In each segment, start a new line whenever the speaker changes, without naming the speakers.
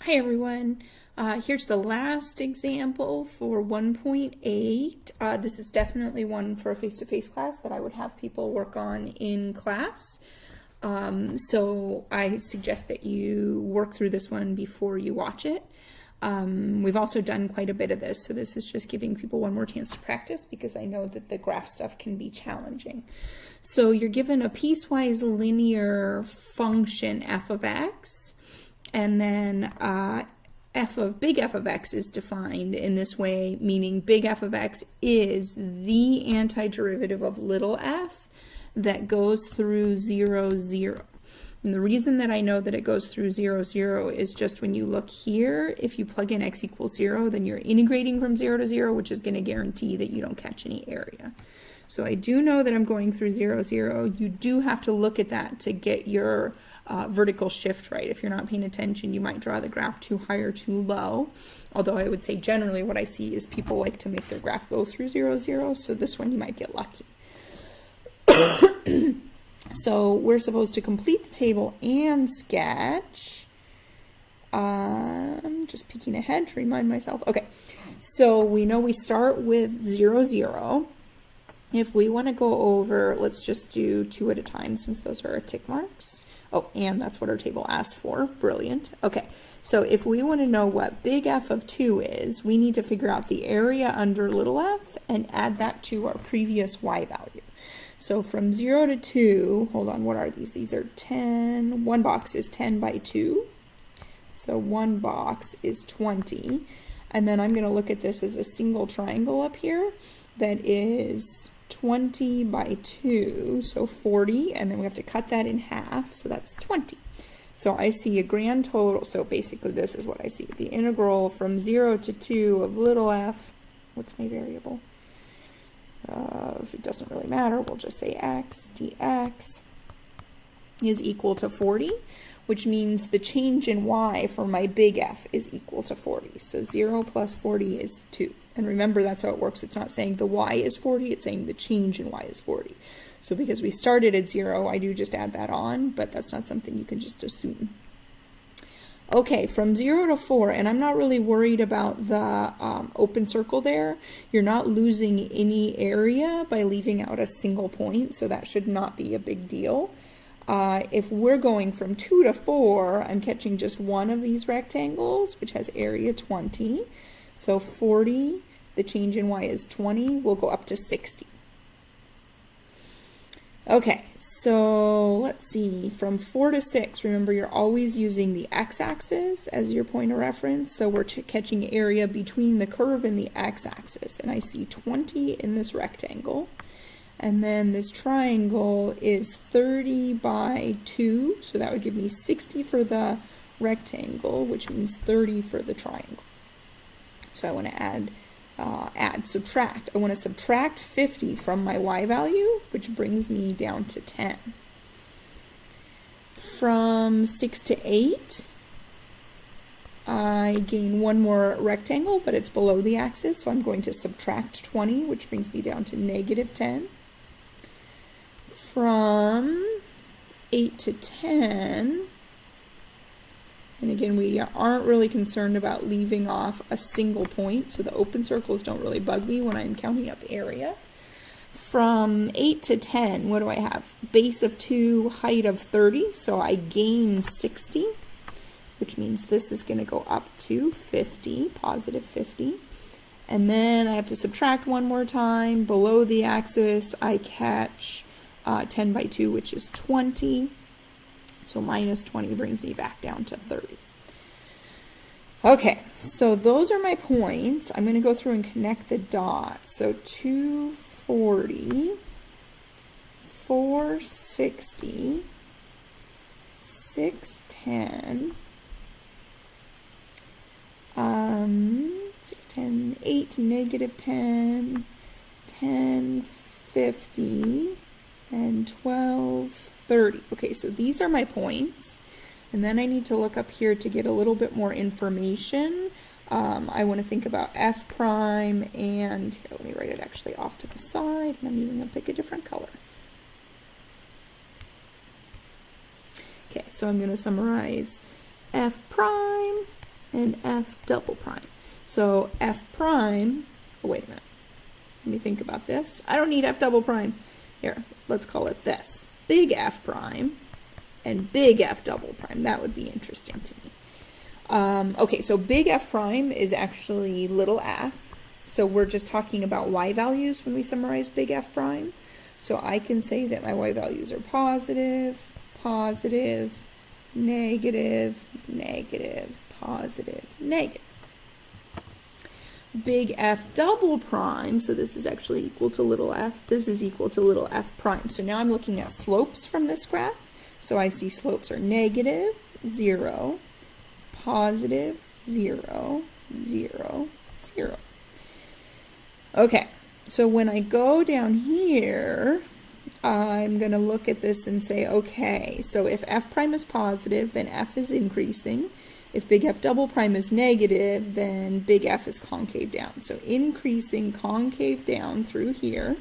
Hi everyone. Here's the last example for 1.8. This is definitely one for a face-to-face class that I would have people work on in class. So I suggest that you work through this one before you watch it. We've also done quite a bit of this, so this is just giving people one more chance to practice because I know that the graph stuff can be challenging. So you're given a piecewise linear function f of x, and then big F of x is defined in this way, meaning big F of x is the antiderivative of little f that goes through 0, 0. And the reason that I know that it goes through 0, 0 is just when you look here, if you plug in x equals 0, then you're integrating from 0 to 0, which is going to guarantee that you don't catch any area. So I do know that I'm going through 0, 0. You do have to look at that to get your vertical shift right. If you're not paying attention, you might draw the graph too high or too low. Although I would say generally what I see is people like to make their graph go through 0, 0. So this one you might get lucky. So we're supposed to complete the table and sketch. I'm just peeking ahead to remind myself. Okay, so we know we start with 0, 0. If we want to go over, let's just do 2 at a time since those are our tick marks. Oh, and that's what our table asks for. Brilliant. Okay, so if we want to know what big F of 2 is, we need to figure out the area under little f and add that to our previous y value. So from 0 to 2, hold on, what are these? These are 10. One box is 10 by 2. So one box is 20. And then I'm going to look at this as a single triangle up here that is 20 by 2, so 40, and then we have to cut that in half, so that's 20. So I see a grand total, so basically this is what I see. The integral from 0 to 2 of little f, what's my variable? If it doesn't really matter, we'll just say x dx is equal to 40, which means the change in y for my big F is equal to 40. So 0 plus 40 is 2. And remember, that's how it works. It's not saying the y is 40, it's saying the change in y is 40. So because we started at 0, I do just add that on, but that's not something you can just assume. Okay, from 0 to 4, and I'm not really worried about the open circle there. You're not losing any area by leaving out a single point, so that should not be a big deal. If we're going from 2 to 4, I'm catching just one of these rectangles, which has area 20. So 40, the change in y is 20, will go up to 60. Okay, so let's see, from 4 to 6, remember you're always using the x-axis as your point of reference, so we're catching area between the curve and the x-axis, and I see 20 in this rectangle, and then this triangle is 30 by 2, so that would give me 60 for the rectangle, which means 30 for the triangle. So I want to subtract. I want to subtract 50 from my y value, which brings me down to 10. From 6 to 8, I gain one more rectangle, but it's below the axis, so I'm going to subtract 20, which brings me down to negative 10. From 8 to 10, and again, we aren't really concerned about leaving off a single point, so the open circles don't really bug me when I'm counting up area. From 8 to 10, what do I have? Base of 2, height of 30, so I gain 60, which means this is going to go up to 50, positive 50. And then I have to subtract one more time. Below the axis, I catch 10 by 2, which is 20. So minus 20 brings me back down to 30. Okay, so those are my points. I'm going to go through and connect the dots. So 240, 460, 610, 610, 8, negative 10, 10, 50, and 12, 30. Okay, so these are my points, and then I need to look up here to get a little bit more information. I want to think about f prime, and here, let me write it actually off to the side, and I'm even going to pick a different color. Okay, so I'm going to summarize f prime and f double prime. So f prime, oh wait a minute, let me think about this. I don't need f double prime. Here, let's call it this. Big F prime and big F double prime. That would be interesting to me. Okay, so big F prime is actually little f. So we're just talking about y values when we summarize big F prime. So I can say that my y values are positive, positive, negative, negative, positive, negative. Big F double prime, so this is actually equal to little f, this is equal to little f prime. So now I'm looking at slopes from this graph. So I see slopes are negative, 0, positive, 0, 0, 0. Okay, so when I go down here, I'm going to look at this and say, okay, so if f prime is positive, then f is increasing. If big F double prime is negative, then big F is concave down. So increasing concave down through here.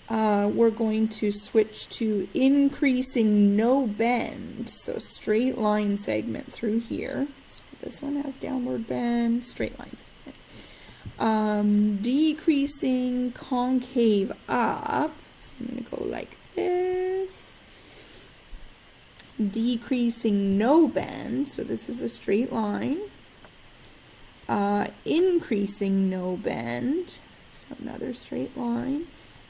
We're going to switch to increasing no bend. So straight line segment through here. So this one has downward bend, straight line segment. Decreasing concave up. So I'm going to go like this. Decreasing no bend, so this is a straight line. Increasing no bend, so another straight line,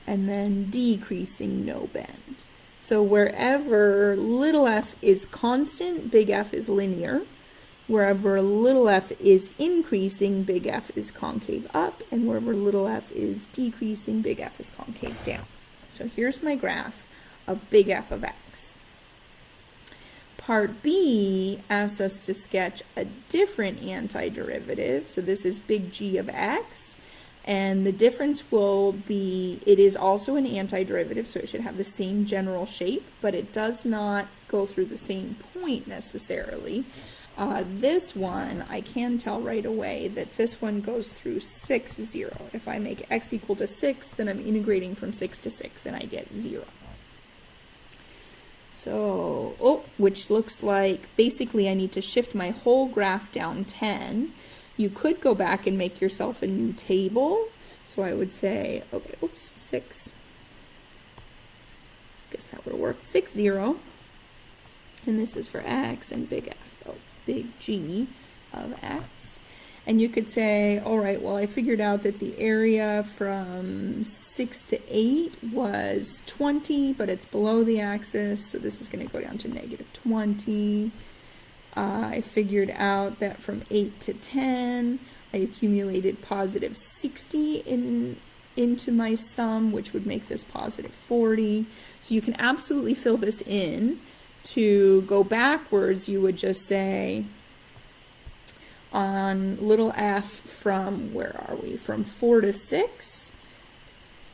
and then decreasing no bend. So wherever little f is constant, big F is linear. Wherever little f is increasing, big F is concave up, and wherever little f is decreasing, big F is concave down. So here's my graph of big F of x. Part B asks us to sketch a different antiderivative. So this is big G of x. And the difference will be, it is also an antiderivative, so it should have the same general shape, but it does not go through the same point necessarily. This one, I can tell right away that this one goes through 6, 0. If I make x equal to 6, then I'm integrating from 6 to 6, and I get 0. So, which looks like basically I need to shift my whole graph down 10. You could go back and make yourself a new table. So I would say, okay, 6. Guess that would work. 6, 0. And this is for x and big F, big G of x. And you could say, all right, well, I figured out that the area from 6 to 8 was 20, but it's below the axis, so this is going to go down to negative 20. I figured out that from 8 to 10, I accumulated positive 60 into my sum, which would make this positive 40. So you can absolutely fill this in. To go backwards, you would just say, on little f from, where are we, from 4 to 6,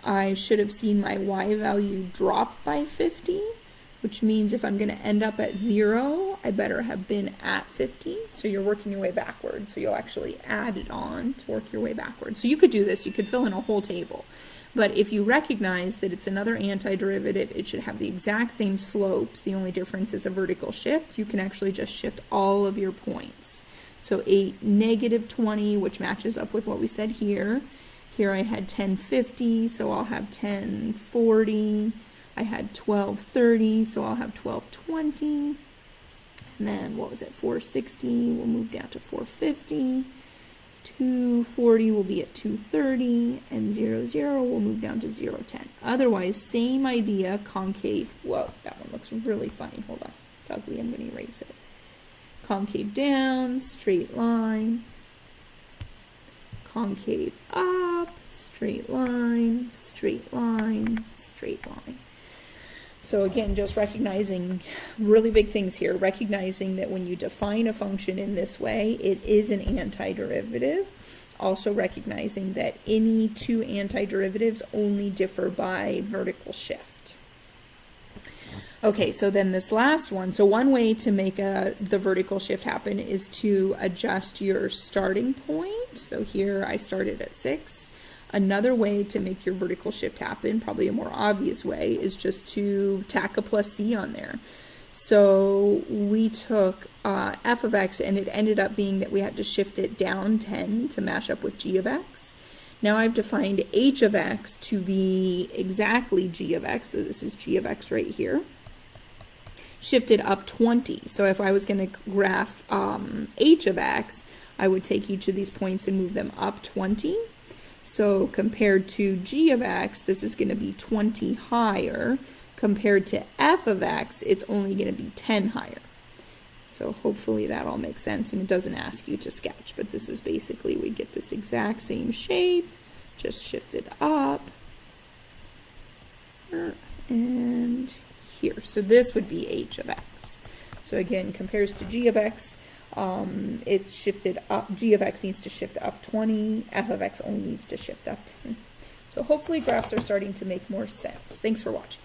I should have seen my y value drop by 50, which means if I'm going to end up at 0, I better have been at 50. So you're working your way backwards, so you'll actually add it on to work your way backwards. So you could do this, you could fill in a whole table. But if you recognize that it's another antiderivative, it should have the exact same slopes, the only difference is a vertical shift, you can actually just shift all of your points. So negative 20, which matches up with what we said here. Here I had 1050, so I'll have 1040. I had 1230, so I'll have 1220. And then, what was it, 460, we'll move down to 450. 240 will be at 230, and 0, 0 will move down to 0, 10. Otherwise, same idea, concave. Whoa, that one looks really funny. Hold on, it's ugly, I'm going to erase it. Concave down, straight line, concave up, straight line, straight line, straight line. So again, just recognizing really big things here, recognizing that when you define a function in this way, it is an antiderivative. Also recognizing that any two antiderivatives only differ by vertical shift. Okay, so then this last one, so one way to make the vertical shift happen is to adjust your starting point. So here I started at 6. Another way to make your vertical shift happen, probably a more obvious way, is just to tack a plus c on there. So we took f of x, and it ended up being that we had to shift it down 10 to match up with g of x. Now I've defined h of x to be exactly g of x, so this is g of x right here, shifted up 20. So if I was going to graph h of x, I would take each of these points and move them up 20. So compared to g of x, this is going to be 20 higher. Compared to f of x, it's only going to be 10 higher. So hopefully that all makes sense, and it doesn't ask you to sketch, but this is basically, we get this exact same shape, just shifted up, and here. So this would be h of x. So again, compares to g of x, it's shifted up, g of x needs to shift up 20, f of x only needs to shift up 10. So hopefully graphs are starting to make more sense. Thanks for watching.